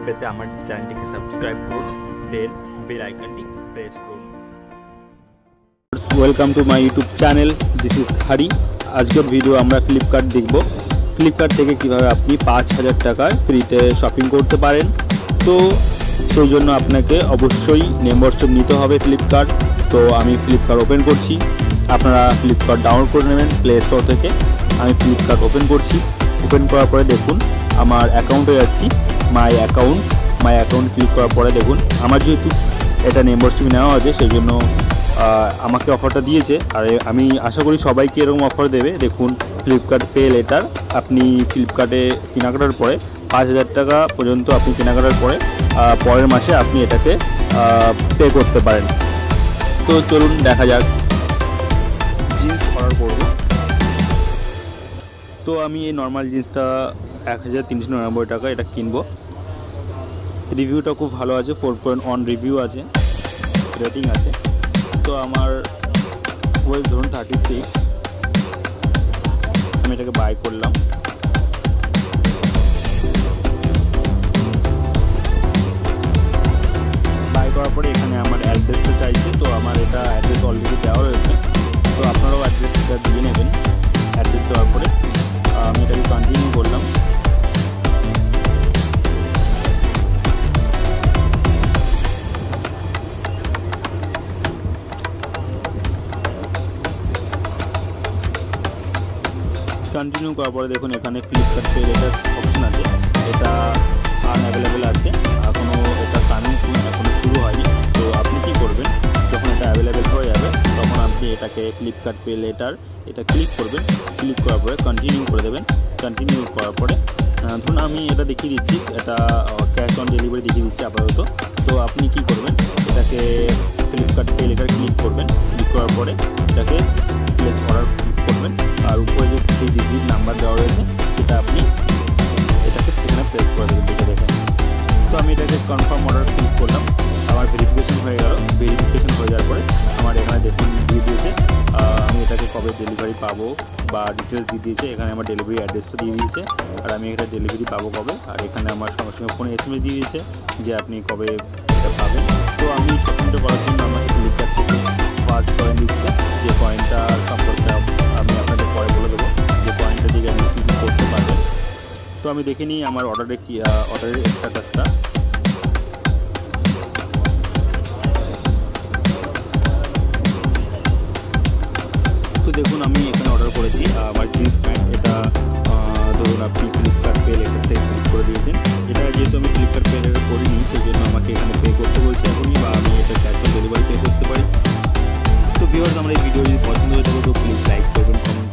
পেতে আমার চ্যানেলটিকে সাবস্ক্রাইব করুন, দেন বেল আইকনটি প্রেস করুন। Welcome to my YouTube channel, this is হারি। আজকের ভিডিও আমরা ফ্লিপকার্ট দেখব। ফ্লিপকার্ট থেকে কীভাবে আপনি 5,000 টাকায় ফ্রিতে শপিং করতে পারেন। তো সেই জন্য আপনাকে অবশ্যই মেম্বারশিপ নিতে হবে ফ্লিপকার্ট। তো আমি ফ্লিপকার্ট ওপেন করছি, আপনারা ফ্লিপকার্ট ডাউনলোড করে নেবেন প্লে স্টোর থেকে। আমি ফ্লিপকার্ট ওপেন করছি। ওপেন করার পরে দেখুন আমার অ্যাকাউন্টে যাচ্ছি, মাই অ্যাকাউন্ট ক্লিক করার পরে দেখুন আমার যেহেতু এটা মেম্বারশিপ নেওয়া আছে সেই জন্য আমাকে অফারটা দিয়েছে। আর আমি আশা করি সবাইকে এরকম অফার দেবে। দেখুন ফ্লিপকার্ট পে লেটার, আপনি ফ্লিপকার্টে কেনাকাটার পরে 5,000 টাকা পর্যন্ত আপনি কেনাকাটার পরে পরের মাসে আপনি এটাকে পে করতে পারেন। তো চলুন দেখা যাক। জিন্স অর্ডার করব। তো আমি এই নর্মাল জিন্সটা 1,399 টাকা এটা কিনবো। রিভিউটা খুব ভালো আছে, 4.1 রিভিউ আছে, রেটিং আছে। তো আমার ওয়েট ধরুন 36, আমি এটাকে বাই করলাম। বাই করার পরে এখানে আমার অ্যাড্রেসটা চাইছে, তো আমার এটা অ্যাড্রেস অলরেডি দেওয়া রয়েছে। তো আপনারাও অ্যাড্রেসটা দিয়ে নেবেন। অ্যাড্রেস দেওয়ার পরে আমি এটাকে কন্টিনিউ করলাম। কন্টিনিউ করার পরে দেখুন এখানে ফ্লিপকার্ট পে লেটার অপশন আছে, এটা আনঅ্যাভেলেবেল আছে এখনও, এটা কামিং সুন এখনও শুরু হয়নি। তো আপনি কি করবেন, যখন এটা অ্যাভেলেবেল হয়ে যাবে তখন আপনি এটাকে ফ্লিপকার্ট পে লেটার এটা ক্লিক করবেন। ক্লিক করার পরে কন্টিনিউ করে দেবেন। কন্টিনিউ করার পরে ধরুন আমি এটা দেখিয়ে দিচ্ছি, এটা ক্যাশ অন ডেলিভারি দেখিয়ে দিচ্ছি আপাতত। তো আপনি কি করবেন, এটাকে ফ্লিপকার্ট পে লেটার ক্লিক করবেন। ক্লিক করার পরে এটাকে প্লেস অর্ডার করবেন। আর উপরে যে 3 ডিজিট নাম্বার দেওয়া রয়েছে সেটা আপনি এটাকে এখানে প্রেস করে দেবেন দেখে। তো আমি এটাকে কনফার্ম অর্ডার ক্লিক করলাম। আমার ভেরিফিকেশন হয়ে গেল। ভেরিফিকেশন হয়ে যাওয়ার পরে আমার এখানে দেখুন দিয়ে দিয়েছে আমি এটাকে কবে ডেলিভারি পাবো বা ডিটেলস দিয়ে দিয়েছে। এখানে আমার ডেলিভারি অ্যাড্রেসটা দিয়ে দিয়েছে আর আমি এটা ডেলিভারি পাবো কবে। আর এখানে আমার সঙ্গে সঙ্গে ফোনে SMS দিয়ে দিয়েছে যে আপনি কবে এটা পাবেন। তো আমি শপিংটা করার জন্য আমাকে ফ্লিপকার্ট থেকে ফার্স্ট কয়েন দিচ্ছে, যে কয়েনটা সম্পর্কে আমি আপনাদের পরে বলে দেবো যে কয়েনটা দিয়ে আমি কী কী করতে পারবেন। তো আমি দেখে নিই আমার অর্ডারের স্ট্যাটাসটা। তো দেখুন আমি এখানে অর্ডার করেছি আমার জিন্স প্যান্ট। এটা ধরুন আপনি ফ্লিপকার্ট পে লেটার থেকে ক্লিক করে দিয়েছেন। এটা যেহেতু আমি ফ্লিপকার্ট পে লেটার করিনি সেই জন্য আমাকে এখানে পে করতে বলছে এখনই, বা আমি এটা ক্যাশ অন ডেলিভারি পে করতে পারি। তো ভিউয়ার্স, আমার এই ভিডিও যদি পছন্দ হয়ে থাকে তো প্লিজ লাইক করবেন, কমেন্ট